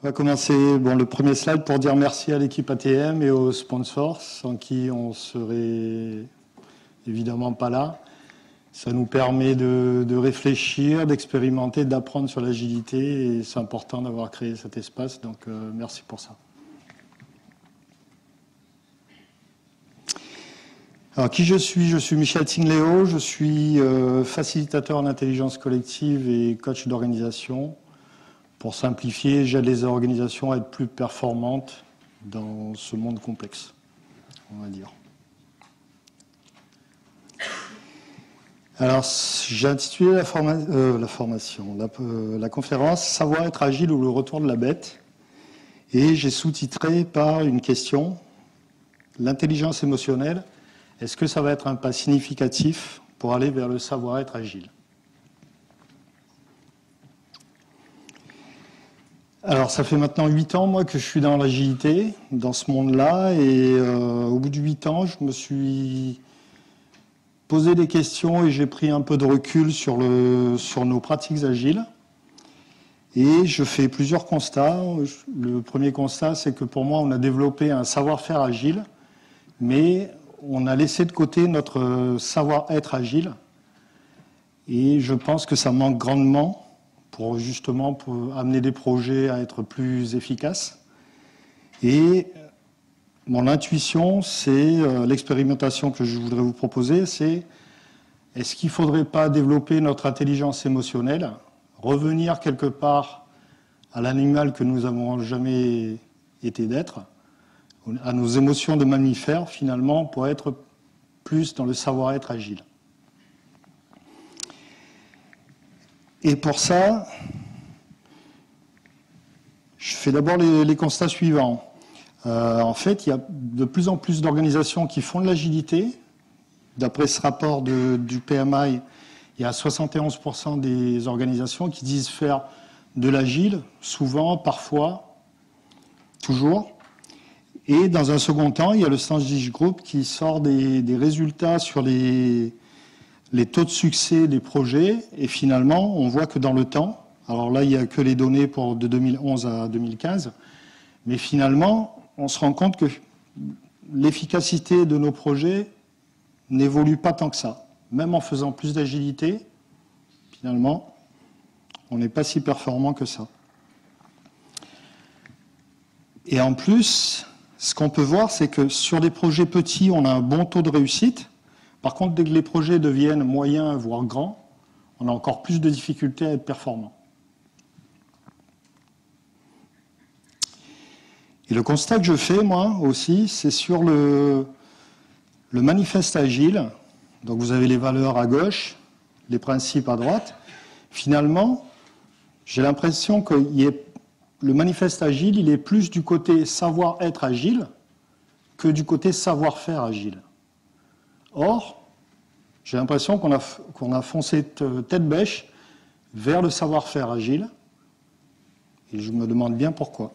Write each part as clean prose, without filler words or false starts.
On va commencer le premier slide pour dire merci à l'équipe ATM et aux sponsors, sans qui on ne serait évidemment pas là. Ça nous permet de réfléchir, d'expérimenter, d'apprendre sur l'agilité, et c'est important d'avoir créé cet espace, donc merci pour ça. Alors, qui je suis? Je suis Michel Tingléo, je suis facilitateur en intelligence collective et coach d'organisation. Pour simplifier, j'aide les organisations à être plus performantes dans ce monde complexe, on va dire. Alors, j'ai intitulé la conférence « Savoir être agile ou le retour de la bête » et j'ai sous-titré par une question « L'intelligence émotionnelle, est-ce que ça va être un pas significatif pour aller vers le savoir-être agile ?» Alors, ça fait maintenant 8 ans, moi, que je suis dans l'agilité, dans ce monde-là, et au bout de 8 ans, je me suis posé des questions et j'ai pris un peu de recul sur nos pratiques agiles. Et je fais plusieurs constats. Le premier constat, c'est que pour moi, on a développé un savoir-faire agile, mais on a laissé de côté notre savoir-être agile. Et je pense que ça manque grandement pour amener des projets à être plus efficaces. Et mon intuition, c'est l'expérimentation que je voudrais vous proposer, c'est est-ce qu'il ne faudrait pas développer notre intelligence émotionnelle, revenir quelque part à l'animal que nous n'avons jamais été d'être, à nos émotions de mammifères finalement, pour être plus dans le savoir-être agile. Et pour ça, je fais d'abord les constats suivants. En fait, il y a de plus en plus d'organisations qui font de l'agilité. D'après ce rapport du PMI, il y a 71% des organisations qui disent faire de l'agile, souvent, parfois, toujours. Et dans un second temps, il y a le Stangis Group qui sort des résultats sur les taux de succès des projets, et finalement, on voit que dans le temps, alors là, il n'y a que les données de 2011 à 2015, mais finalement, on se rend compte que l'efficacité de nos projets n'évolue pas tant que ça. Même en faisant plus d'agilité, finalement, on n'est pas si performant que ça. Et en plus, ce qu'on peut voir, c'est que sur des projets petits, on a un bon taux de réussite. Par contre, dès que les projets deviennent moyens, voire grands, on a encore plus de difficultés à être performants. Et le constat que je fais, moi aussi, c'est sur le manifeste agile. Donc vous avez les valeurs à gauche, les principes à droite. Finalement, j'ai l'impression que le manifeste agile, il est plus du côté savoir-être agile que du côté savoir-faire agile. Or, j'ai l'impression qu'on a foncé tête bêche vers le savoir-faire agile. Et je me demande bien pourquoi.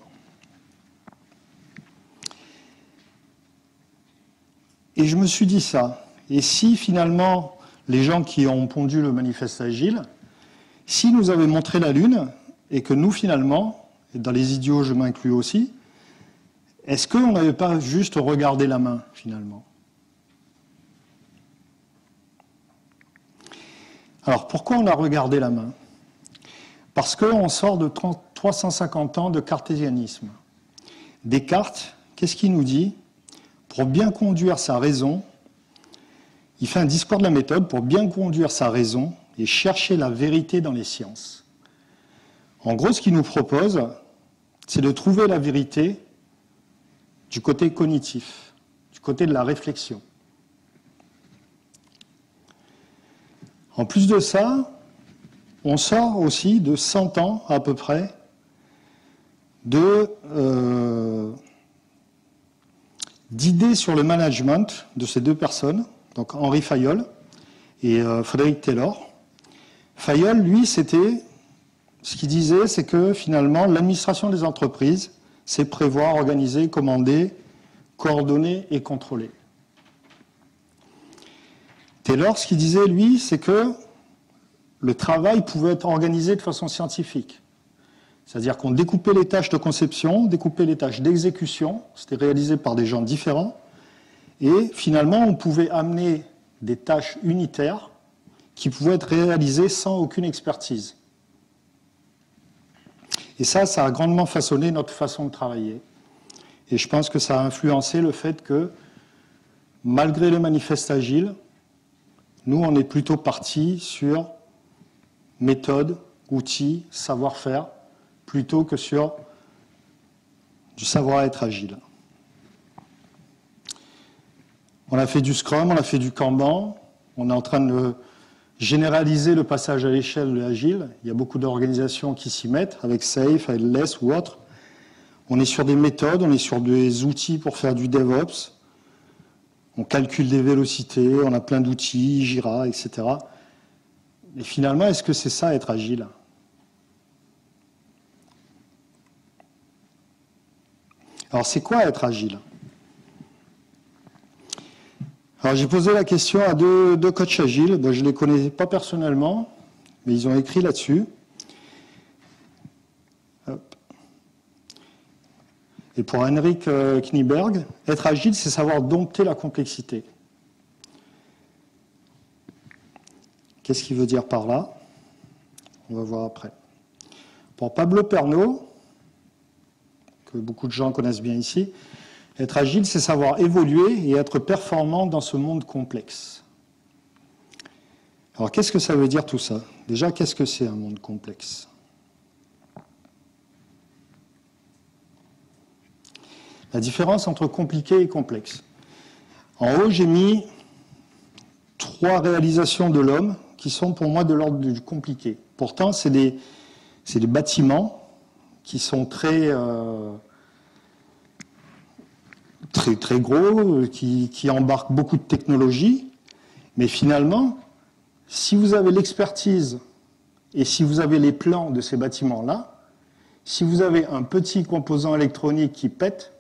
Et je me suis dit ça. Et si finalement, les gens qui ont pondu le manifeste agile, si nous avaient montré la Lune, et que nous finalement, et dans les idiots je m'inclus aussi, est-ce qu'on n'avait pas juste regardé la main finalement? Alors pourquoi on a regardé la main? Parce qu'on sort de 350 ans de cartésianisme. Descartes, qu'est-ce qu'il nous dit? Pour bien conduire sa raison, il fait un discours de la méthode pour bien conduire sa raison et chercher la vérité dans les sciences. En gros, ce qu'il nous propose, c'est de trouver la vérité du côté cognitif, du côté de la réflexion. En plus de ça, on sort aussi de 100 ans à peu près d'idées sur le management de ces deux personnes, donc Henri Fayol et Frédéric Taylor. Fayol, lui, ce qu'il disait, c'est que finalement, l'administration des entreprises, c'est prévoir, organiser, commander, coordonner et contrôler. Taylor, ce qu'il disait, lui, c'est que le travail pouvait être organisé de façon scientifique. C'est-à-dire qu'on découpait les tâches de conception, découpait les tâches d'exécution, c'était réalisé par des gens différents, et finalement on pouvait amener des tâches unitaires qui pouvaient être réalisées sans aucune expertise. Et ça a grandement façonné notre façon de travailler. Et je pense que ça a influencé le fait que, malgré le manifeste agile, nous, on est plutôt partis sur méthode, outils, savoir-faire, plutôt que sur du savoir-être agile. On a fait du Scrum, on a fait du Kanban, on est en train de généraliser le passage à l'échelle de l'agile. Il y a beaucoup d'organisations qui s'y mettent, avec Safe, avec LS ou autres. On est sur des méthodes, on est sur des outils pour faire du DevOps. On calcule des vélocités, on a plein d'outils, Jira, etc. Et finalement, est-ce que c'est ça, être agile ? Alors, c'est quoi être agile ? Alors, j'ai posé la question à deux coachs agiles. Ben, je ne les connais pas personnellement, mais ils ont écrit là-dessus. Hop. Et pour Henrik Knieberg, être agile, c'est savoir dompter la complexité. Qu'est-ce qu'il veut dire par là ? On va voir après. Pour Pablo Pernaut, que beaucoup de gens connaissent bien ici, être agile, c'est savoir évoluer et être performant dans ce monde complexe. Alors, qu'est-ce que ça veut dire tout ça ? Déjà, qu'est-ce que c'est un monde complexe ? La différence entre compliqué et complexe. En haut, j'ai mis 3 réalisations de l'homme qui sont pour moi de l'ordre du compliqué. Pourtant, c'est des bâtiments qui sont très gros, qui embarquent beaucoup de technologies. Mais finalement, si vous avez l'expertise et si vous avez les plans de ces bâtiments-là, si vous avez un petit composant électronique qui pète,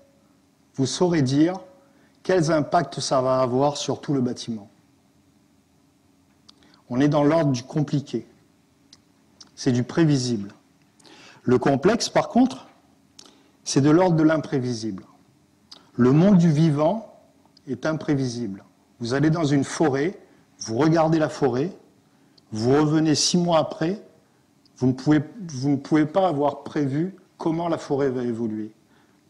vous saurez dire quels impacts ça va avoir sur tout le bâtiment. On est dans l'ordre du compliqué. C'est du prévisible. Le complexe, par contre, c'est de l'ordre de l'imprévisible. Le monde du vivant est imprévisible. Vous allez dans une forêt, vous regardez la forêt, vous revenez 6 mois après, vous ne pouvez pas avoir prévu comment la forêt va évoluer.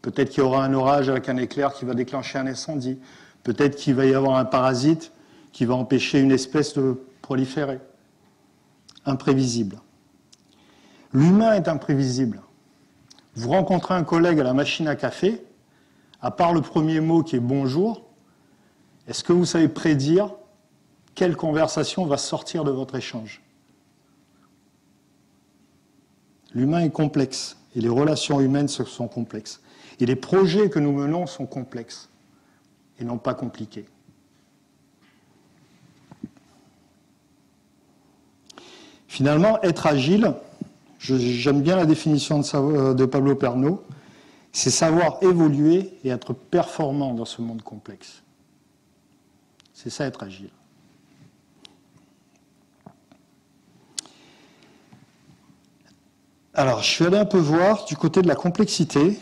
Peut-être qu'il y aura un orage avec un éclair qui va déclencher un incendie. Peut-être qu'il va y avoir un parasite qui va empêcher une espèce de proliférer. Imprévisible. L'humain est imprévisible. Vous rencontrez un collègue à la machine à café, à part le premier mot qui est bonjour, est-ce que vous savez prédire quelle conversation va sortir de votre échange ? L'humain est complexe et les relations humaines sont complexes. Et les projets que nous menons sont complexes et non pas compliqués. Finalement, être agile, j'aime bien la définition de Pablo Pernaut, c'est savoir évoluer et être performant dans ce monde complexe. C'est ça, être agile. Alors, je suis allé un peu voir du côté de la complexité.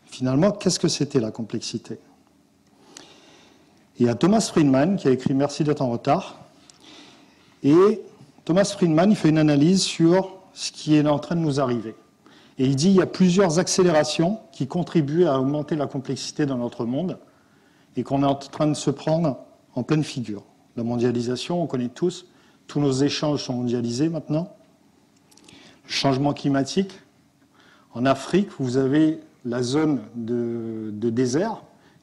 Finalement, qu'est-ce que c'était la complexité ? Il y a Thomas Friedman qui a écrit « Merci d'être en retard ». Et Thomas Friedman, il fait une analyse sur ce qui est en train de nous arriver. Et il dit qu'il y a plusieurs accélérations qui contribuent à augmenter la complexité dans notre monde et qu'on est en train de se prendre en pleine figure. La mondialisation, on connaît tous nos échanges sont mondialisés maintenant. Le changement climatique. En Afrique, vous avez la zone de désert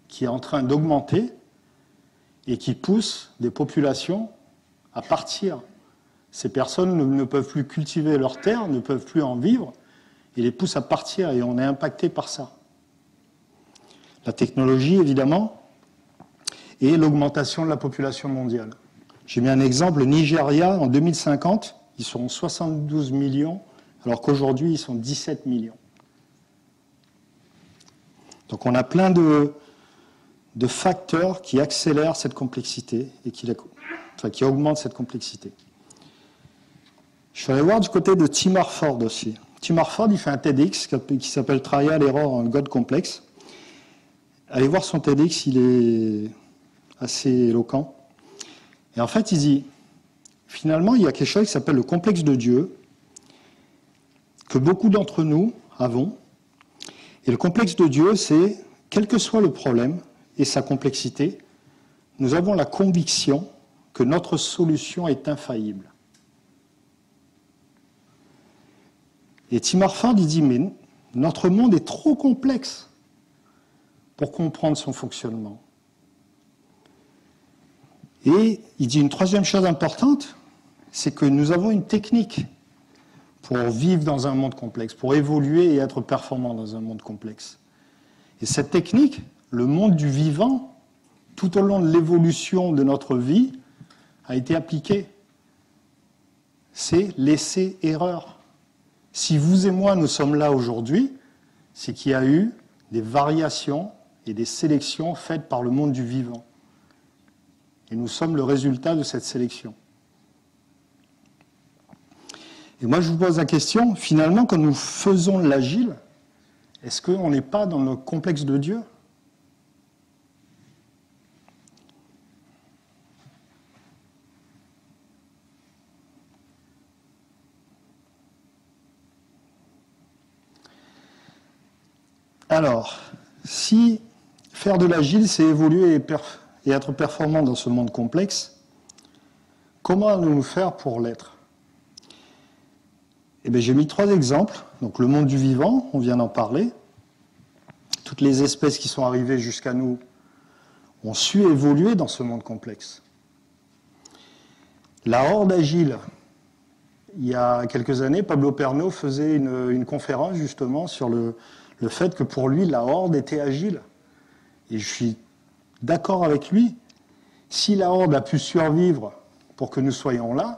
qui est en train d'augmenter et qui pousse des populations à partir. Ces personnes ne peuvent plus cultiver leurs terres, ne peuvent plus en vivre, et les pousse à partir, et on est impacté par ça. La technologie, évidemment, et l'augmentation de la population mondiale. J'ai mis un exemple, le Nigeria, en 2050, ils seront 72 millions, alors qu'aujourd'hui, ils sont 17 millions. Donc on a plein de facteurs qui accélèrent cette complexité et qui augmentent cette complexité. Je suis allé voir du côté de Tim Harford aussi. Tim Harford, il fait un TEDx qui s'appelle Trial, Error and God Complex. Allez voir son TEDx, il est assez éloquent. Et en fait, il dit, finalement, il y a quelque chose qui s'appelle le complexe de Dieu, que beaucoup d'entre nous avons. Et le complexe de Dieu, c'est, quel que soit le problème et sa complexité, nous avons la conviction que notre solution est infaillible. Et Tim Harford, il dit, mais notre monde est trop complexe pour comprendre son fonctionnement. Et il dit une troisième chose importante, c'est que nous avons une technique pour vivre dans un monde complexe, pour évoluer et être performant dans un monde complexe. Et cette technique, le monde du vivant, tout au long de l'évolution de notre vie, a été appliquée. C'est l'essai-erreur. Si vous et moi, nous sommes là aujourd'hui, c'est qu'il y a eu des variations et des sélections faites par le monde du vivant. Et nous sommes le résultat de cette sélection. Et moi, je vous pose la question, finalement, quand nous faisons l'agile, est-ce qu'on n'est pas dans le complexe de Dieu ? Alors, si faire de l'agile, c'est évoluer et être performant dans ce monde complexe, comment allons-nous faire pour l'être ? Eh bien, j'ai mis 3 exemples. Donc, le monde du vivant, on vient d'en parler. Toutes les espèces qui sont arrivées jusqu'à nous ont su évoluer dans ce monde complexe. La horde agile, il y a quelques années, Pablo Perno faisait une conférence justement sur le fait que pour lui, la horde était agile. Et je suis d'accord avec lui. Si la horde a pu survivre pour que nous soyons là,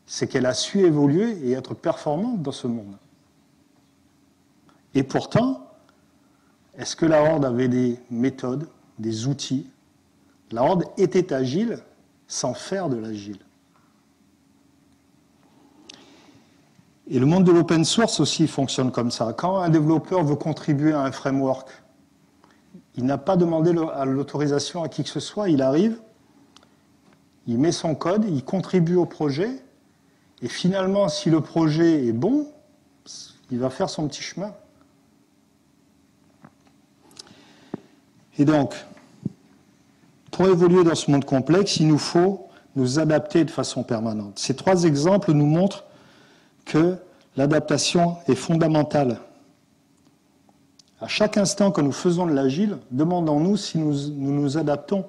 c'est qu'elle a su évoluer et être performante dans ce monde. Et pourtant, est-ce que la horde avait des méthodes, des outils ? La horde était agile sans faire de l'agile. Et le monde de l'open source aussi fonctionne comme ça. Quand un développeur veut contribuer à un framework, il n'a pas demandé l'autorisation à qui que ce soit, il arrive, il met son code, il contribue au projet, et finalement, si le projet est bon, il va faire son petit chemin. Et donc, pour évoluer dans ce monde complexe, il nous faut nous adapter de façon permanente. Ces 3 exemples nous montrent que l'adaptation est fondamentale. À chaque instant que nous faisons de l'agile, demandons-nous si nous nous adaptons.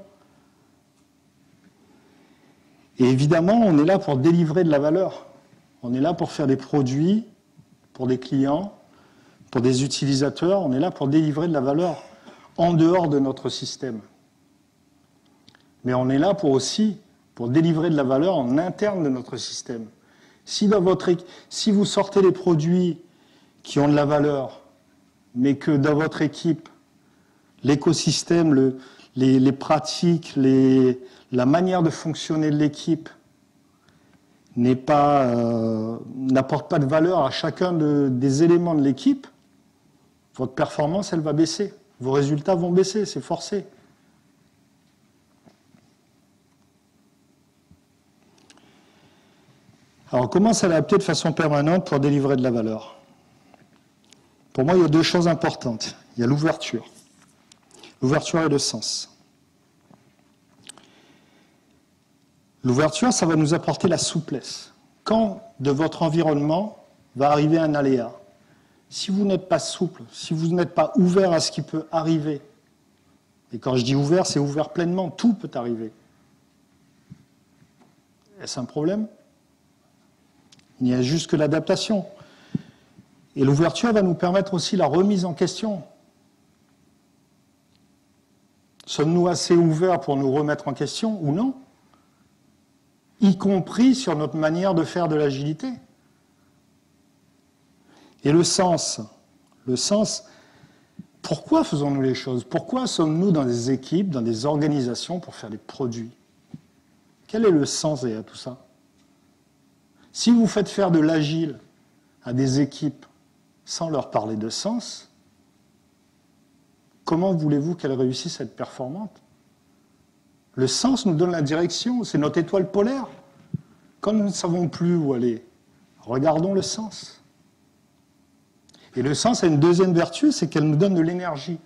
Et évidemment, on est là pour délivrer de la valeur. On est là pour faire des produits pour des clients, pour des utilisateurs. On est là pour délivrer de la valeur en dehors de notre système. Mais on est là aussi pour délivrer de la valeur en interne de notre système. Si vous sortez des produits qui ont de la valeur, mais que dans votre équipe, l'écosystème, les pratiques, la manière de fonctionner de l'équipe n'apporte pas de valeur à chacun des éléments de l'équipe, votre performance, elle va baisser. Vos résultats vont baisser, c'est forcé. Alors, comment s'adapter de façon permanente pour délivrer de la valeur ? Pour moi, il y a 2 choses importantes. Il y a l'ouverture. L'ouverture et le sens. L'ouverture, ça va nous apporter la souplesse. Quand de votre environnement va arriver un aléa, si vous n'êtes pas souple, si vous n'êtes pas ouvert à ce qui peut arriver, et quand je dis ouvert, c'est ouvert pleinement, tout peut arriver. Est-ce un problème ? Il n'y a juste que l'adaptation. Et l'ouverture va nous permettre aussi la remise en question. Sommes-nous assez ouverts pour nous remettre en question ou non ? Y compris sur notre manière de faire de l'agilité. Et le sens, pourquoi faisons-nous les choses ? Pourquoi sommes-nous dans des équipes, dans des organisations pour faire des produits ? Quel est le sens derrière tout ça ? Si vous faites faire de l'agile à des équipes sans leur parler de sens, comment voulez-vous qu'elles réussissent à être performantes? Le sens nous donne la direction, c'est notre étoile polaire. Quand nous ne savons plus où aller, regardons le sens. Et le sens a une deuxième vertu, c'est qu'elle nous donne de l'énergie.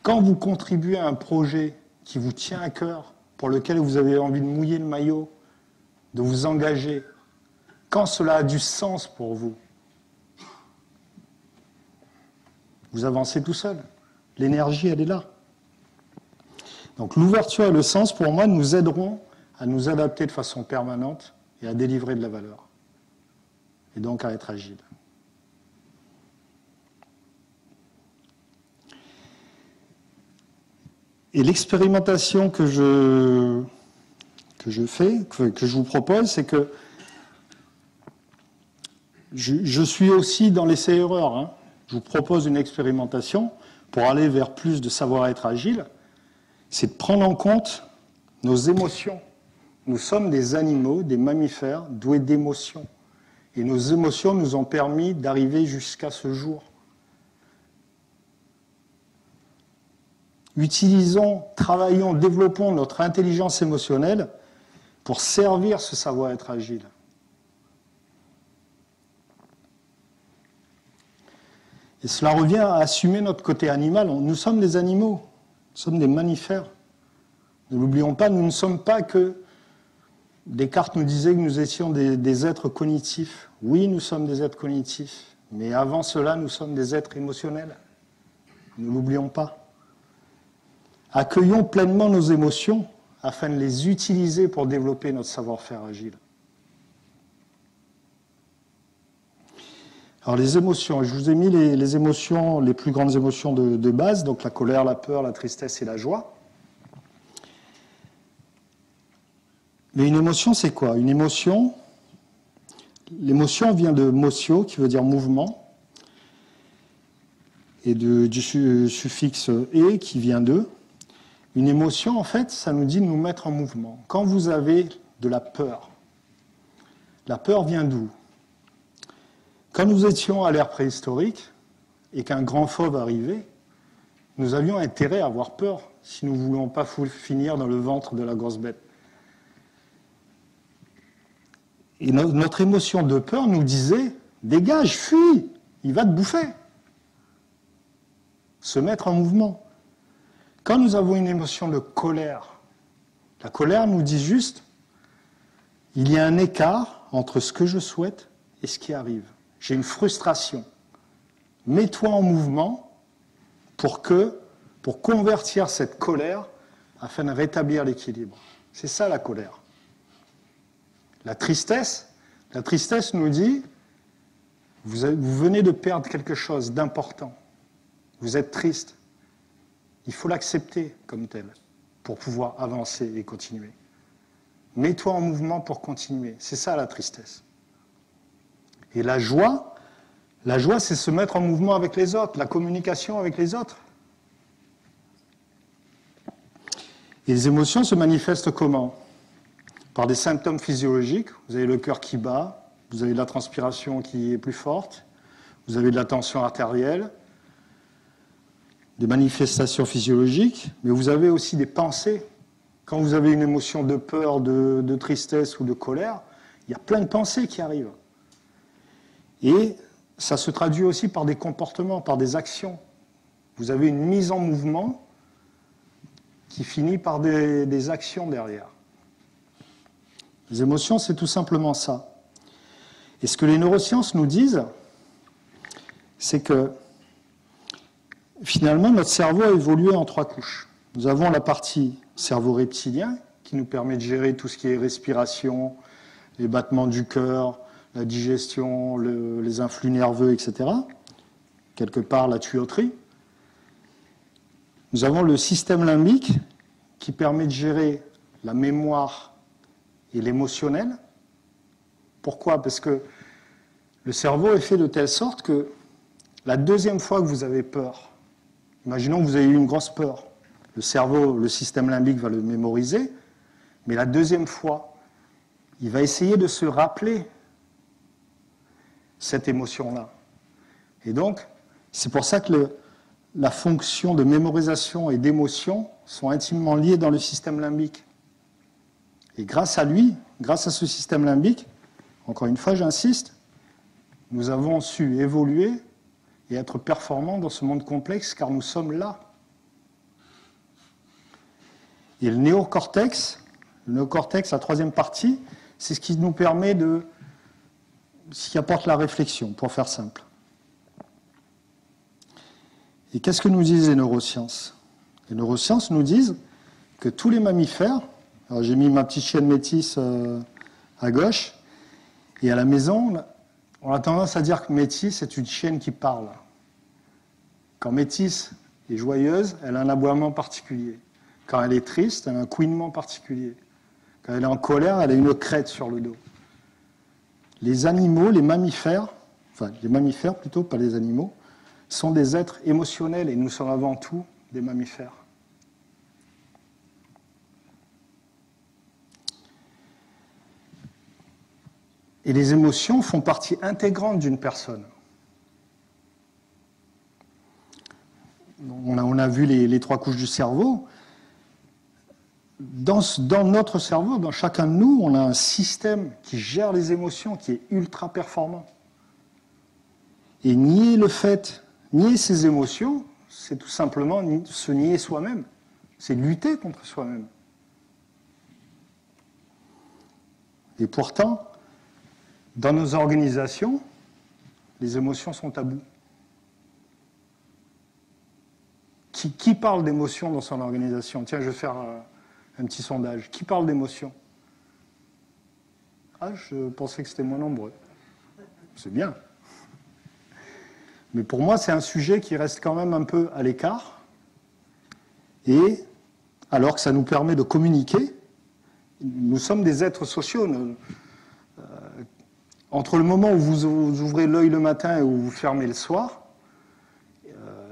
Quand vous contribuez à un projet qui vous tient à cœur, pour lequel vous avez envie de mouiller le maillot, de vous engager, quand cela a du sens pour vous, vous avancez tout seul. L'énergie, elle est là. Donc l'ouverture et le sens, pour moi, nous aideront à nous adapter de façon permanente et à délivrer de la valeur. Et donc à être agile. Et l'expérimentation que je fais, que je vous propose, c'est que je suis aussi dans l'essai-erreur. Hein. Je vous propose une expérimentation pour aller vers plus de savoir-être agile. C'est de prendre en compte nos émotions. Nous sommes des animaux, des mammifères doués d'émotions. Et nos émotions nous ont permis d'arriver jusqu'à ce jour. Utilisons, travaillons, développons notre intelligence émotionnelle pour servir ce savoir-être agile. Et cela revient à assumer notre côté animal. Nous sommes des animaux, nous sommes des mammifères. Ne l'oublions pas, nous ne sommes pas que... Descartes nous disait que nous étions des êtres cognitifs. Oui, nous sommes des êtres cognitifs, mais avant cela, nous sommes des êtres émotionnels. Ne l'oublions pas. Accueillons pleinement nos émotions afin de les utiliser pour développer notre savoir-faire agile. Alors les émotions, je vous ai mis les émotions, les plus grandes émotions de base, donc la colère, la peur, la tristesse et la joie. Mais une émotion, c'est quoi? Une émotion, l'émotion vient de motio, qui veut dire mouvement, et du suffixe e, qui vient de. Une émotion, en fait, ça nous dit de nous mettre en mouvement. Quand vous avez de la peur vient d'où? Quand nous étions à l'ère préhistorique et qu'un grand fauve arrivait, nous avions intérêt à avoir peur si nous ne voulions pas finir dans le ventre de la grosse bête. Et notre émotion de peur nous disait « Dégage, fuis, il va te bouffer !» Se mettre en mouvement. Quand nous avons une émotion de colère, la colère nous dit juste « Il y a un écart entre ce que je souhaite et ce qui arrive. J'ai une frustration. Mets-toi en mouvement pour convertir cette colère afin de rétablir l'équilibre. » C'est ça la colère. La tristesse nous dit, vous venez de perdre quelque chose d'important. Vous êtes triste. Il faut l'accepter comme tel pour pouvoir avancer et continuer. Mets-toi en mouvement pour continuer. C'est ça la tristesse. Et la joie, c'est se mettre en mouvement avec les autres, la communication avec les autres. Et les émotions se manifestent comment? Par des symptômes physiologiques, vous avez le cœur qui bat, vous avez de la transpiration qui est plus forte, vous avez de la tension artérielle, des manifestations physiologiques, mais vous avez aussi des pensées. Quand vous avez une émotion de peur, de tristesse ou de colère, il y a plein de pensées qui arrivent. Et ça se traduit aussi par des comportements, par des actions. Vous avez une mise en mouvement qui finit par des actions derrière. Les émotions, c'est tout simplement ça. Et ce que les neurosciences nous disent, c'est que finalement, notre cerveau a évolué en 3 couches. Nous avons la partie cerveau reptilien, qui nous permet de gérer tout ce qui est respiration, les battements du cœur, la digestion, les influx nerveux, etc. Quelque part, la tuyauterie. Nous avons le système limbique, qui permet de gérer la mémoire et l'émotionnel. Pourquoi? Parce que le cerveau est fait de telle sorte que la deuxième fois que vous avez peur, imaginons que vous avez eu une grosse peur, le cerveau, le système limbique va le mémoriser, mais la deuxième fois, il va essayer de se rappeler cette émotion-là. Et donc, c'est pour ça que la fonction de mémorisation et d'émotion sont intimement liées dans le système limbique. Et grâce à lui, grâce à ce système limbique, encore une fois, j'insiste, nous avons su évoluer et être performants dans ce monde complexe, car nous sommes là. Et le néocortex, la troisième partie, c'est ce qui nous permet ce qui apporte la réflexion, pour faire simple. Et qu'est-ce que nous disent les neurosciences? Les neurosciences nous disent que tous les mammifères, alors j'ai mis ma petite chienne métisse à gauche, et à la maison, on a tendance à dire que Métis est une chienne qui parle. Quand Métis est joyeuse, elle a un aboiement particulier. Quand elle est triste, elle a un couinement particulier. Quand elle est en colère, elle a une crête sur le dos. Les animaux, les mammifères plutôt, pas les animaux, sont des êtres émotionnels et nous sommes avant tout des mammifères. Et les émotions font partie intégrante d'une personne. On a vu les trois couches du cerveau. Dans notre cerveau, dans chacun de nous, on a un système qui gère les émotions, qui est ultra performant. Et nier ces émotions, c'est tout simplement se nier soi-même. C'est lutter contre soi-même. Et pourtant, dans nos organisations, les émotions sont tabous. Qui parle d'émotions dans son organisation? Tiens, je vais faire un petit sondage. Qui parle d'émotions? Ah, je pensais que c'était moins nombreux. C'est bien. Mais pour moi, c'est un sujet qui reste quand même un peu à l'écart. Et alors que ça nous permet de communiquer, nous sommes des êtres sociaux. Entre le moment où vous ouvrez l'œil le matin et où vous fermez le soir,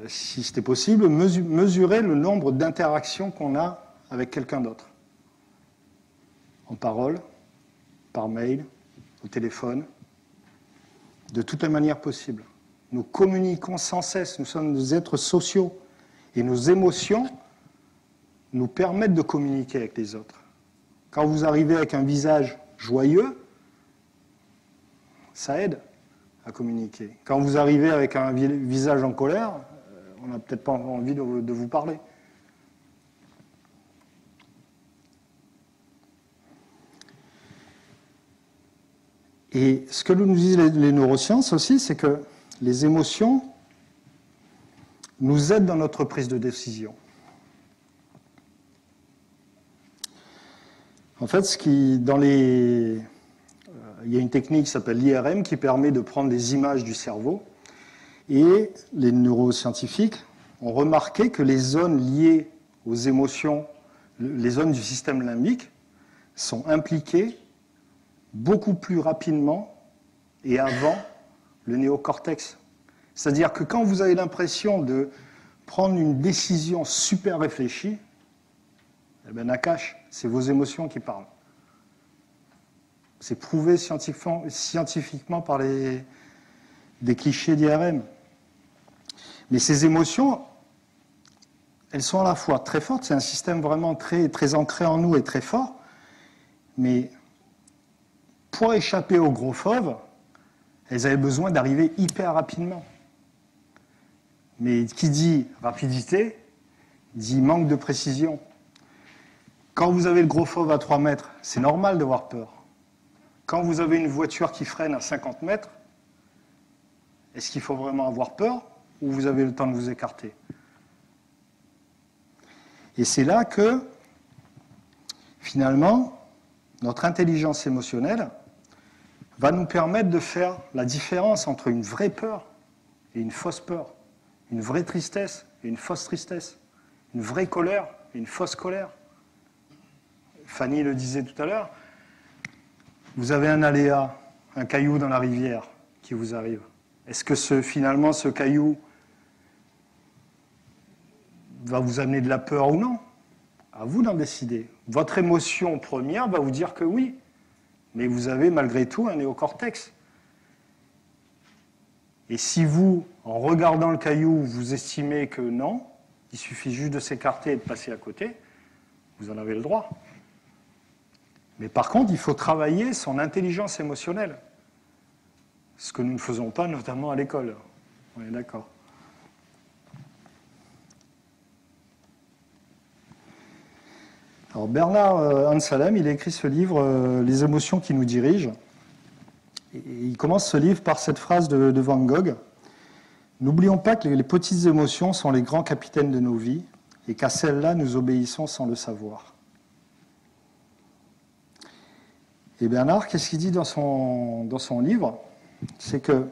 si c'était possible, mesurez le nombre d'interactions qu'on a avec quelqu'un d'autre. En parole, par mail, au téléphone, de toutes les manières possibles. Nous communiquons sans cesse, nous sommes des êtres sociaux. Et nos émotions nous permettent de communiquer avec les autres. Quand vous arrivez avec un visage joyeux, ça aide à communiquer. Quand vous arrivez avec un visage en colère, on n'a peut-être pas envie de vous parler. Et ce que nous disent les neurosciences aussi, c'est que les émotions nous aident dans notre prise de décision. En fait, il y a une technique qui s'appelle l'IRM qui permet de prendre des images du cerveau. Et les neuroscientifiques ont remarqué que les zones liées aux émotions, les zones du système limbique, sont impliquées beaucoup plus rapidement et avant le néocortex. C'est-à-dire que quand vous avez l'impression de prendre une décision super réfléchie, eh bien, Nakash, c'est vos émotions qui parlent. C'est prouvé scientifiquement par des clichés d'IRM. Mais ces émotions, elles sont à la fois très fortes, c'est un système vraiment très, très ancré en nous et très fort, mais pour échapper aux gros fauves, elles avaient besoin d'arriver hyper rapidement. Mais qui dit rapidité, dit manque de précision. Quand vous avez le gros fauve à 3 mètres, c'est normal d'avoir peur. Quand vous avez une voiture qui freine à 50 mètres, est-ce qu'il faut vraiment avoir peur ou vous avez le temps de vous écarter? Et c'est là que, finalement, notre intelligence émotionnelle va nous permettre de faire la différence entre une vraie peur et une fausse peur, une vraie tristesse et une fausse tristesse, une vraie colère et une fausse colère. Fanny le disait tout à l'heure, vous avez un aléa, un caillou dans la rivière qui vous arrive. Est-ce que finalement ce caillou va vous amener de la peur ou non? À vous d'en décider. Votre émotion première va vous dire que oui, mais vous avez malgré tout un néocortex. Et si vous, en regardant le caillou, vous estimez que non, il suffit juste de s'écarter et de passer à côté, vous en avez le droit. Mais par contre, il faut travailler son intelligence émotionnelle. Ce que nous ne faisons pas, notamment à l'école. On est d'accord. Alors Bernard Anselm, il a écrit ce livre, Les émotions qui nous dirigent. Et il commence ce livre par cette phrase de Van Gogh. N'oublions pas que les petites émotions sont les grands capitaines de nos vies et qu'à celles-là, nous obéissons sans le savoir. Et Bernard, qu'est-ce qu'il dit dans son livre? C'est que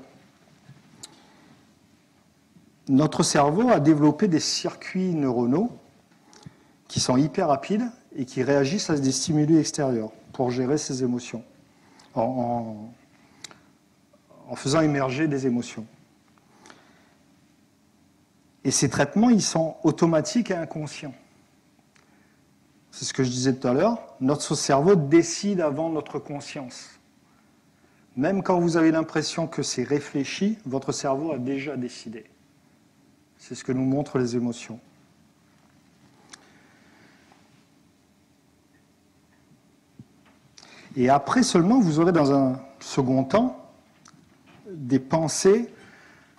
notre cerveau a développé des circuits neuronaux qui sont hyper rapides et qui réagissent à des stimuli extérieurs pour gérer ses émotions, en faisant émerger des émotions. Et ces traitements, ils sont automatiques et inconscients. C'est ce que je disais tout à l'heure, notre cerveau décide avant notre conscience. Même quand vous avez l'impression que c'est réfléchi, votre cerveau a déjà décidé. C'est ce que nous montrent les émotions. Et après seulement, vous aurez dans un second temps des pensées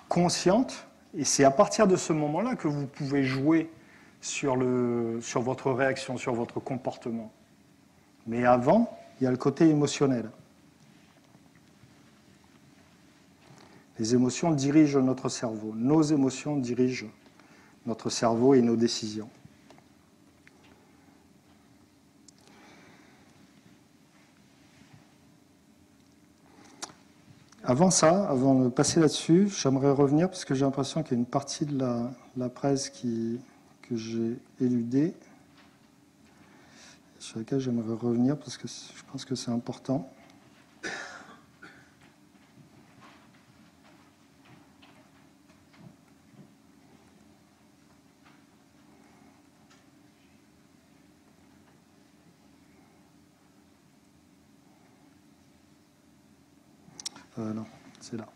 conscientes, et c'est à partir de ce moment-là que vous pouvez jouer sur votre réaction, sur votre comportement. Mais avant, il y a le côté émotionnel. Les émotions dirigent notre cerveau. Nos émotions dirigent notre cerveau et nos décisions. Avant ça, avant de passer là-dessus, j'aimerais revenir, parce que j'ai l'impression qu'il y a une partie de la presse que j'ai éludée, sur laquelle j'aimerais revenir, parce que je pense que c'est important. Non, c'est là.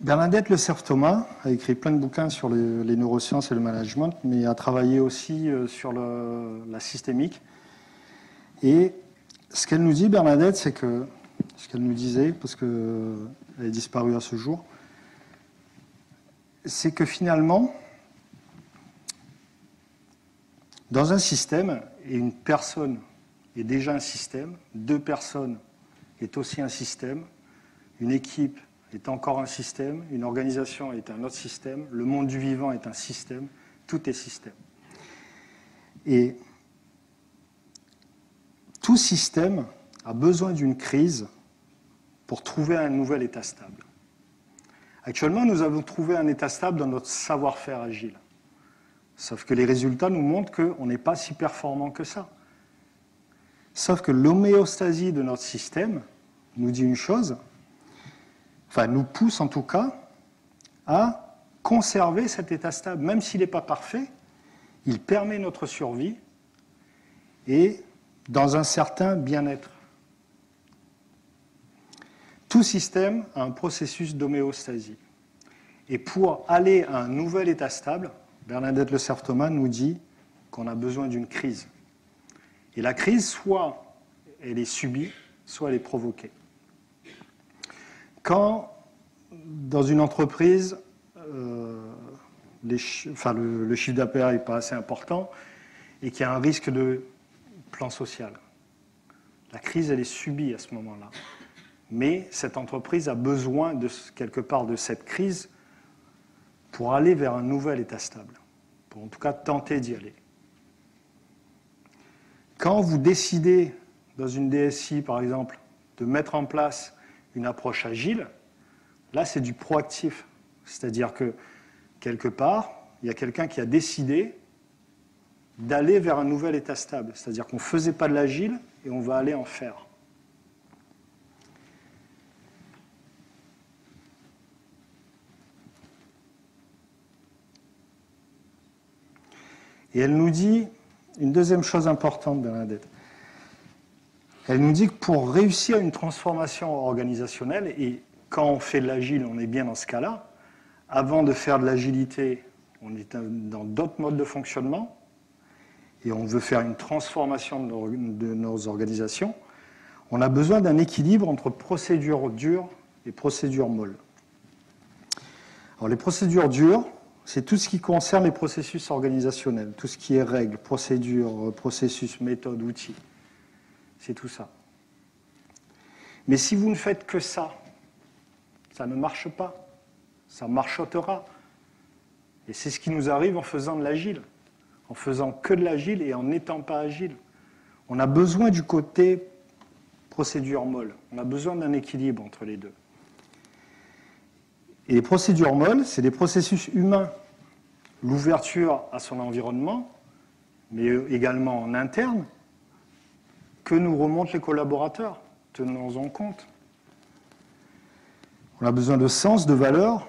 Bernadette Le Cerf-Thomas a écrit plein de bouquins sur les neurosciences et le management, mais a travaillé aussi sur la systémique. Et ce qu'elle nous dit, Bernadette, c'est que, ce qu'elle nous disait, parce qu'elle est disparue à ce jour, c'est que finalement, dans un système, et une personne est déjà un système, deux personnes est aussi un système, une équipe est encore un système, une organisation est un autre système, le monde du vivant est un système, tout est système. Et tout système a besoin d'une crise pour trouver un nouvel état stable. Actuellement, nous avons trouvé un état stable dans notre savoir-faire agile. Sauf que les résultats nous montrent qu'on n'est pas si performant que ça. Sauf que l'homéostasie de notre système nous dit une chose, enfin nous pousse en tout cas à conserver cet état stable. Même s'il n'est pas parfait, il permet notre survie et dans un certain bien-être. Tout système a un processus d'homéostasie. Et pour aller à un nouvel état stable, Bernadette Le Cerf-Thomas nous dit qu'on a besoin d'une crise. Et la crise, soit elle est subie, soit elle est provoquée. Quand, dans une entreprise, le chiffre d'affaires n'est pas assez important et qu'il y a un risque de plan social, la crise, elle est subie à ce moment-là. Mais cette entreprise a besoin, quelque part, de cette crise pour aller vers un nouvel état stable, pour en tout cas tenter d'y aller. Quand vous décidez, dans une DSI par exemple, de mettre en place une approche agile, là c'est du proactif. C'est-à-dire que, quelque part, il y a quelqu'un qui a décidé d'aller vers un nouvel état stable. C'est-à-dire qu'on ne faisait pas de l'agile et on va aller en faire. Et elle nous dit une deuxième chose importante, Bernadette. Elle nous dit que pour réussir une transformation organisationnelle, et quand on fait de l'agile, on est bien dans ce cas-là, avant de faire de l'agilité, on est dans d'autres modes de fonctionnement, et on veut faire une transformation de nos organisations, on a besoin d'un équilibre entre procédures dures et procédures molles. Alors, les procédures dures, c'est tout ce qui concerne les processus organisationnels, tout ce qui est règles, procédures, processus, méthodes, outils. C'est tout ça. Mais si vous ne faites que ça, ça ne marche pas. Ça marchotera. Et c'est ce qui nous arrive en faisant de l'agile, en faisant que de l'agile et en n'étant pas agile. On a besoin du côté procédure molle. On a besoin d'un équilibre entre les deux. Et les procédures molles, c'est des processus humains. L'ouverture à son environnement, mais également en interne, que nous remontent les collaborateurs. Tenons-en compte. On a besoin de sens, de valeur,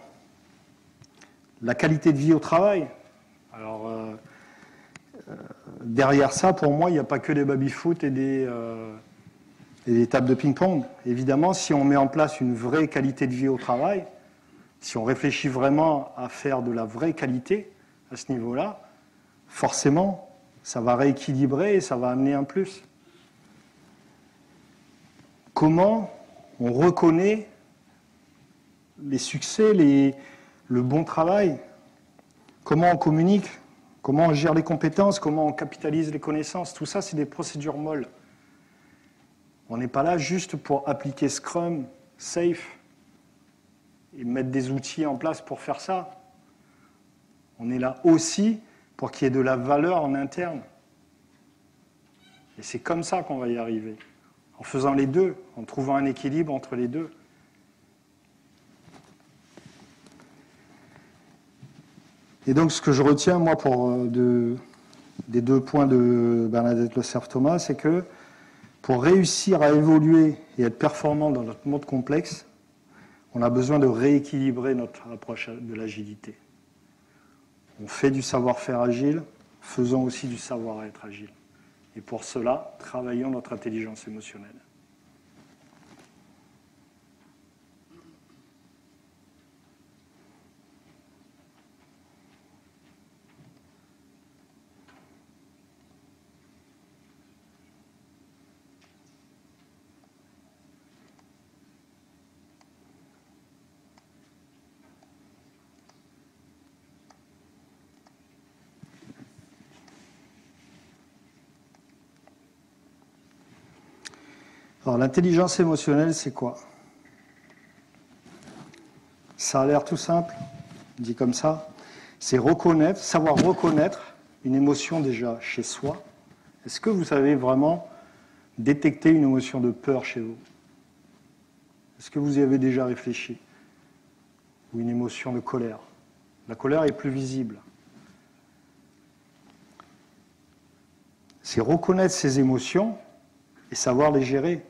la qualité de vie au travail. Alors, derrière ça, pour moi, il n'y a pas que des baby-foot et des tables de ping-pong. Évidemment, si on met en place une vraie qualité de vie au travail, si on réfléchit vraiment à faire de la vraie qualité à ce niveau-là, forcément, ça va rééquilibrer et ça va amener un plus. Comment on reconnaît les succès, le bon travail, comment on communique, comment on gère les compétences, comment on capitalise les connaissances, tout ça, c'est des procédures molles. On n'est pas là juste pour appliquer Scrum, Safe, et mettre des outils en place pour faire ça. On est là aussi pour qu'il y ait de la valeur en interne. Et c'est comme ça qu'on va y arriver, en faisant les deux, en trouvant un équilibre entre les deux. Et donc, ce que je retiens, moi, des 2 points de Bernadette Le Cerf-Thomas, c'est que pour réussir à évoluer et être performant dans notre monde complexe, on a besoin de rééquilibrer notre approche de l'agilité. On fait du savoir-faire agile, faisons aussi du savoir-être agile. Et pour cela, travaillons notre intelligence émotionnelle. Alors, l'intelligence émotionnelle, c'est quoi? Ça a l'air tout simple, dit comme ça. C'est reconnaître, savoir reconnaître une émotion déjà chez soi. Est-ce que vous avez vraiment détecté une émotion de peur chez vous? Est-ce que vous y avez déjà réfléchi? Ou une émotion de colère? La colère est plus visible. C'est reconnaître ces émotions et savoir les gérer.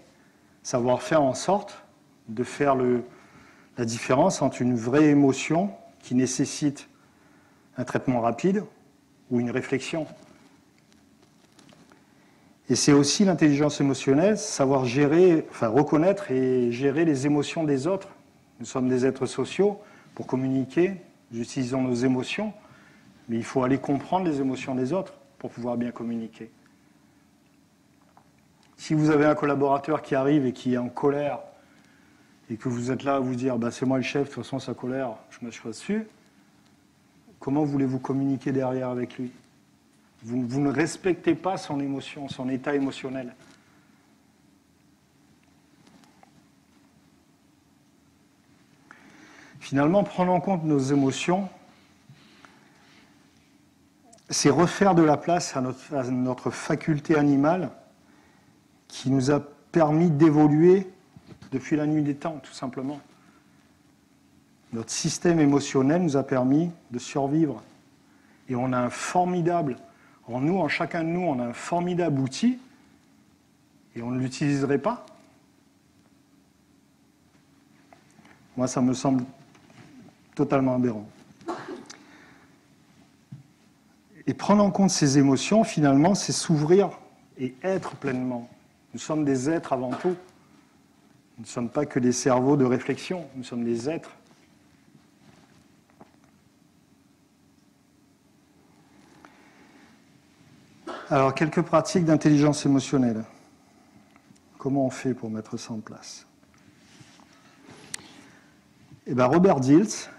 Savoir faire en sorte de faire la différence entre une vraie émotion qui nécessite un traitement rapide ou une réflexion. Et c'est aussi l'intelligence émotionnelle, savoir gérer, enfin reconnaître et gérer les émotions des autres. Nous sommes des êtres sociaux. Pour communiquer, nous utilisons nos émotions, mais il faut aller comprendre les émotions des autres pour pouvoir bien communiquer. Si vous avez un collaborateur qui arrive et qui est en colère et que vous êtes là à vous dire bah, « c'est moi le chef, de toute façon sa colère, je m'assois dessus », comment voulez-vous communiquer derrière avec lui? Vous ne respectez pas son émotion, son état émotionnel. Finalement, prendre en compte nos émotions, c'est refaire de la place à notre faculté animale qui nous a permis d'évoluer depuis la nuit des temps, tout simplement. Notre système émotionnel nous a permis de survivre. Et on a un formidable, en chacun de nous, on a un formidable outil, et on ne l'utiliserait pas. Moi, ça me semble totalement aberrant. Et prendre en compte ces émotions, finalement, c'est s'ouvrir et être pleinement Nous sommes des êtres avant tout. Nous ne sommes pas que des cerveaux de réflexion, nous sommes des êtres. Alors, quelques pratiques d'intelligence émotionnelle. Comment on fait pour mettre ça en place? Eh bien, Robert Dilts,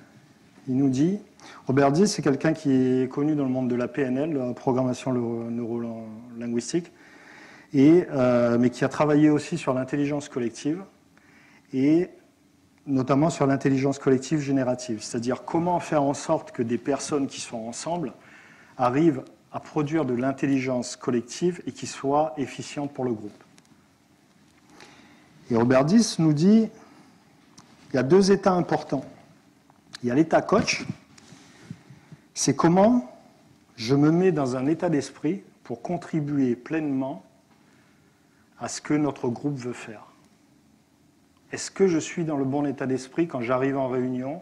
il nous dit... Robert Dilts, c'est quelqu'un qui est connu dans le monde de la PNL, la programmation neuro-linguistique, mais qui a travaillé aussi sur l'intelligence collective, et notamment sur l'intelligence collective générative, c'est-à-dire comment faire en sorte que des personnes qui sont ensemble arrivent à produire de l'intelligence collective et qui soit efficiente pour le groupe. Et Robert Dilts nous dit qu'il y a deux états importants. Il y a l'état coach, c'est comment je me mets dans un état d'esprit pour contribuer pleinement à ce que notre groupe veut faire. Est-ce que je suis dans le bon état d'esprit quand j'arrive en réunion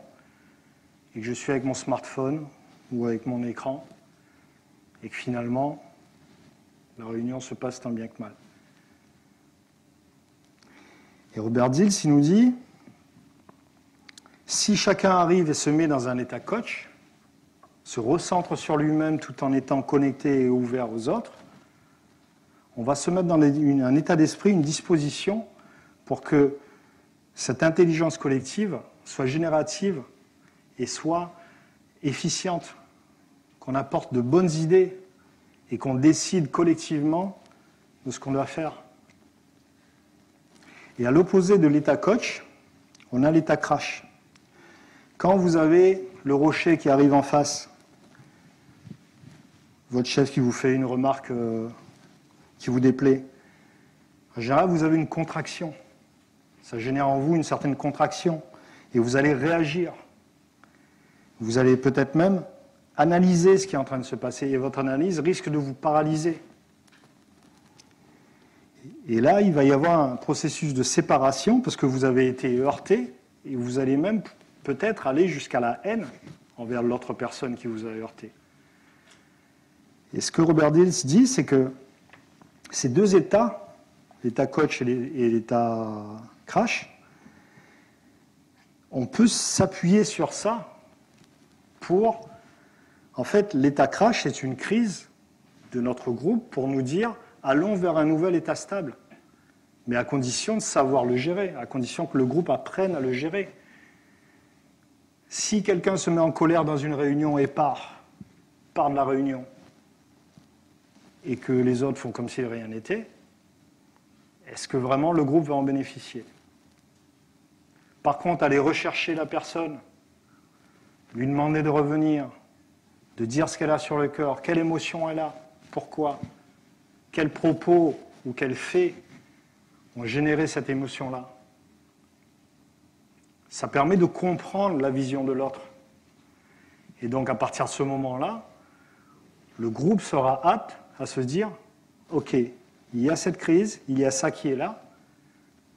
et que je suis avec mon smartphone ou avec mon écran et que finalement la réunion se passe tant bien que mal? Et Robert Dilts, il nous dit, si chacun arrive et se met dans un état coach, se recentre sur lui-même tout en étant connecté et ouvert aux autres, on va se mettre dans un état d'esprit, une disposition pour que cette intelligence collective soit générative et soit efficiente, qu'on apporte de bonnes idées et qu'on décide collectivement de ce qu'on doit faire. Et à l'opposé de l'état coach, on a l'état crash. Quand vous avez le rocher qui arrive en face, votre chef qui vous fait une remarque qui vous déplaît, en général, vous avez une contraction. Ça génère en vous une certaine contraction et vous allez réagir. Vous allez peut-être même analyser ce qui est en train de se passer et votre analyse risque de vous paralyser. Et là, il va y avoir un processus de séparation parce que vous avez été heurté et vous allez même peut-être aller jusqu'à la haine envers l'autre personne qui vous a heurté. Et ce que Robert Dilts dit, c'est que ces deux états, l'état coach et l'état crash, on peut s'appuyer sur ça pour... En fait, l'état crash est une crise de notre groupe pour nous dire allons vers un nouvel état stable, mais à condition de savoir le gérer, à condition que le groupe apprenne à le gérer. Si quelqu'un se met en colère dans une réunion et part de la réunion, et que les autres font comme si rien n'était, est-ce que vraiment le groupe va en bénéficier? Par contre, aller rechercher la personne, lui demander de revenir, de dire ce qu'elle a sur le cœur, quelle émotion elle a, pourquoi, quels propos ou quels faits ont généré cette émotion-là. Ça permet de comprendre la vision de l'autre. Et donc, à partir de ce moment-là, le groupe sera apte à se dire « Ok, il y a cette crise, il y a ça qui est là,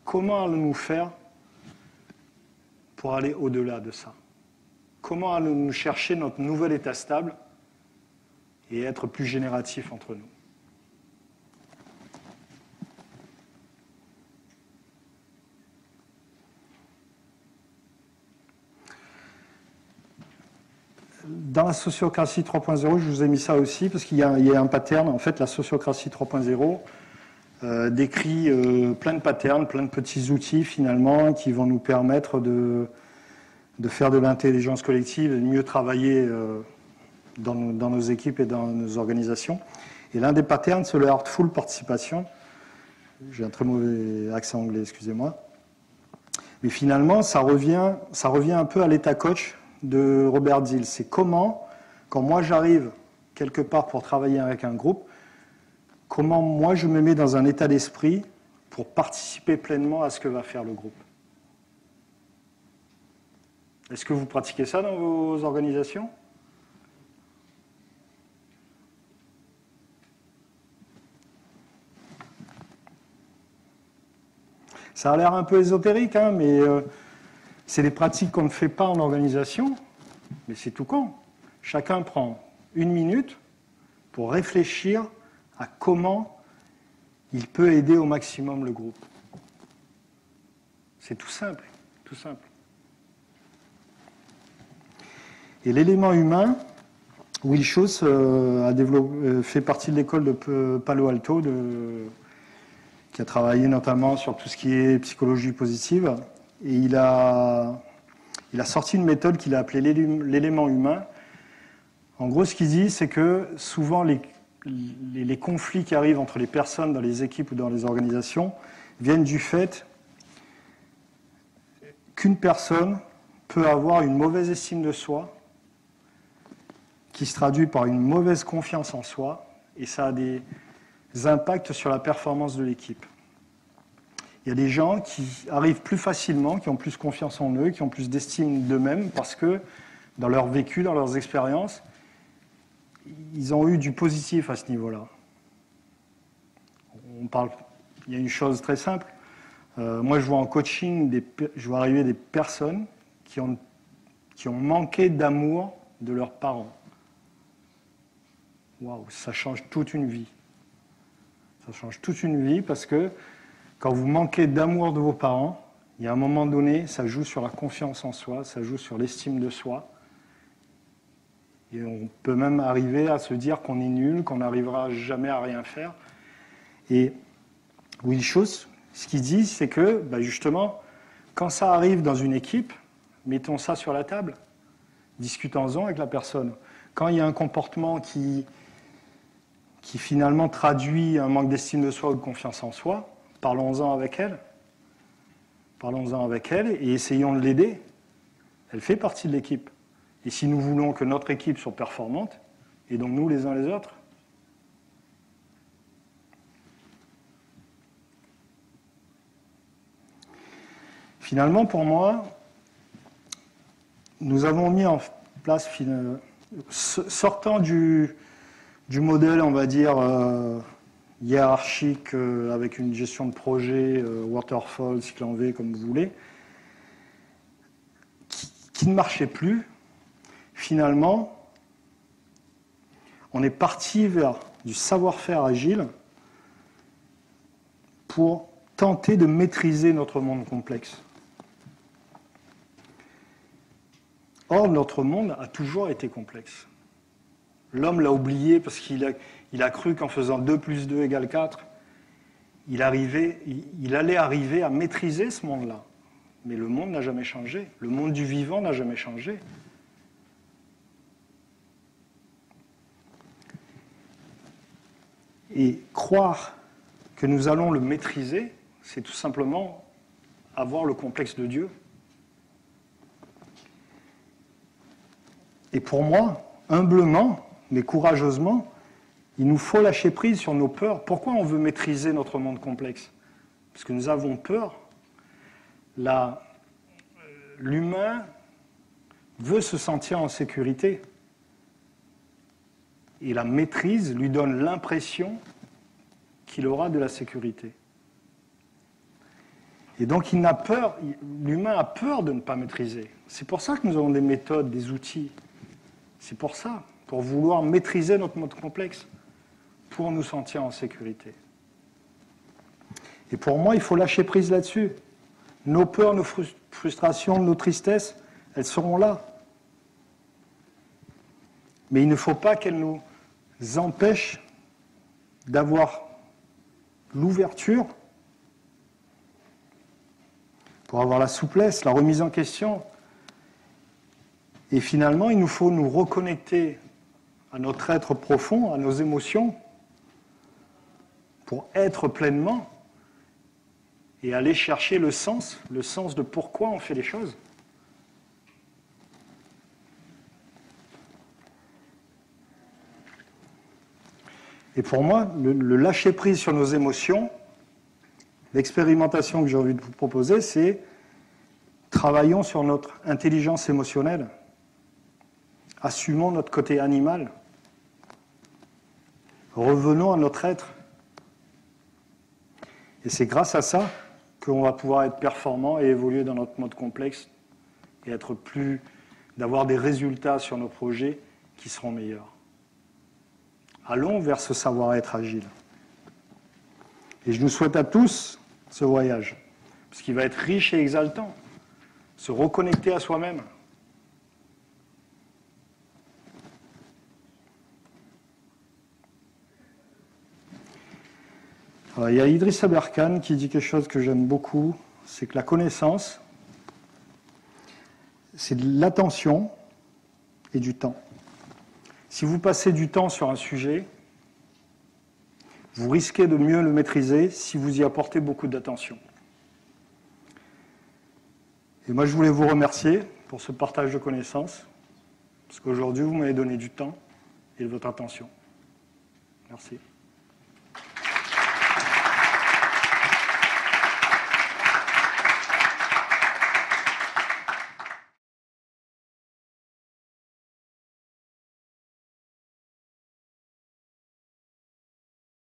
comment allons-nous faire pour aller au-delà de ça? Comment allons-nous chercher notre nouvel état stable et être plus génératifs entre nous ?» Dans la sociocratie 3.0, je vous ai mis ça aussi, parce qu'il y a un pattern. En fait, la sociocratie 3.0 décrit plein de patterns, plein de petits outils, finalement, qui vont nous permettre de faire de l'intelligence collective et de mieux travailler dans nos équipes et dans nos organisations. Et l'un des patterns, c'est le Heartful Participation. J'ai un très mauvais accent anglais, excusez-moi. Mais finalement, ça revient un peu à l'état coach de Robert Dilts. C'est comment, quand moi j'arrive quelque part pour travailler avec un groupe, comment moi je me mets dans un état d'esprit pour participer pleinement à ce que va faire le groupe. Est-ce que vous pratiquez ça dans vos organisations ? Ça a l'air un peu ésotérique, hein, mais c'est des pratiques qu'on ne fait pas en organisation, mais c'est tout con. Chacun prend 1 minute pour réfléchir à comment il peut aider au maximum le groupe. C'est tout simple, tout simple. Et l'élément humain, Will Schuss fait partie de l'école de Palo Alto, qui a travaillé notamment sur tout ce qui est psychologie positive. Et il a sorti une méthode qu'il a appelée l'élément humain. En gros, ce qu'il dit, c'est que souvent les conflits qui arrivent entre les personnes dans les équipes ou dans les organisations viennent du fait qu'une personne peut avoir une mauvaise estime de soi, qui se traduit par une mauvaise confiance en soi, et ça a des impacts sur la performance de l'équipe. Il y a des gens qui arrivent plus facilement, qui ont plus confiance en eux, qui ont plus d'estime d'eux-mêmes, parce que dans leur vécu, dans leurs expériences, ils ont eu du positif à ce niveau-là. Il y a une chose très simple. Moi, je vois en coaching, je vois arriver des personnes qui ont manqué d'amour de leurs parents. Waouh, ça change toute une vie. Ça change toute une vie parce que quand vous manquez d'amour de vos parents, il y a un moment donné, ça joue sur la confiance en soi, ça joue sur l'estime de soi. Et on peut même arriver à se dire qu'on est nul, qu'on n'arrivera jamais à rien faire. Et Will Schuss, ce qu'il dit, c'est que, justement, quand ça arrive dans une équipe, mettons ça sur la table, discutons-en avec la personne. Quand il y a un comportement qui finalement traduit un manque d'estime de soi ou de confiance en soi, parlons-en avec elle. Parlons-en avec elle et essayons de l'aider. Elle fait partie de l'équipe. Et si nous voulons que notre équipe soit performante, aidons-nous les uns les autres. Finalement, pour moi, nous avons mis en place, sortant du modèle, on va dire, hiérarchique, avec une gestion de projet, waterfall, cycle en V, comme vous voulez, qui ne marchait plus, finalement, on est parti vers du savoir-faire agile pour tenter de maîtriser notre monde complexe. Or, notre monde a toujours été complexe. L'homme l'a oublié parce qu'il a cru qu'en faisant 2 plus 2 égale 4, il allait arriver à maîtriser ce monde-là. Mais le monde n'a jamais changé. Le monde du vivant n'a jamais changé. Et croire que nous allons le maîtriser, c'est tout simplement avoir le complexe de Dieu. Et pour moi, humblement, mais courageusement, il nous faut lâcher prise sur nos peurs. Pourquoi on veut maîtriser notre monde complexe? Parce que nous avons peur. L'humain veut se sentir en sécurité. Et la maîtrise lui donne l'impression qu'il aura de la sécurité. Et donc l'humain a peur de ne pas maîtriser. C'est pour ça que nous avons des méthodes, des outils. C'est pour ça, pour vouloir maîtriser notre monde complexe, pour nous sentir en sécurité. Et pour moi, il faut lâcher prise là-dessus. Nos peurs, nos frustrations, nos tristesses, elles seront là. Mais il ne faut pas qu'elles nous empêchent d'avoir l'ouverture pour avoir la souplesse, la remise en question. Et finalement, il nous faut nous reconnecter à notre être profond, à nos émotions, pour être pleinement et aller chercher le sens de pourquoi on fait les choses. Et pour moi, le lâcher-prise sur nos émotions, l'expérimentation que j'ai envie de vous proposer, c'est travaillons sur notre intelligence émotionnelle. Assumons notre côté animal. Revenons à notre être. Et c'est grâce à ça qu'on va pouvoir être performant et évoluer dans notre mode complexe et d'avoir des résultats sur nos projets qui seront meilleurs. Allons vers ce savoir-être agile. Et je nous souhaite à tous ce voyage, parce qu'il va être riche et exaltant. Se reconnecter à soi-même. Alors, il y a Idriss Aberkan qui dit quelque chose que j'aime beaucoup, c'est que la connaissance, c'est de l'attention et du temps. Si vous passez du temps sur un sujet, vous risquez de mieux le maîtriser si vous y apportez beaucoup d'attention. Et moi, je voulais vous remercier pour ce partage de connaissances, parce qu'aujourd'hui, vous m'avez donné du temps et de votre attention. Merci.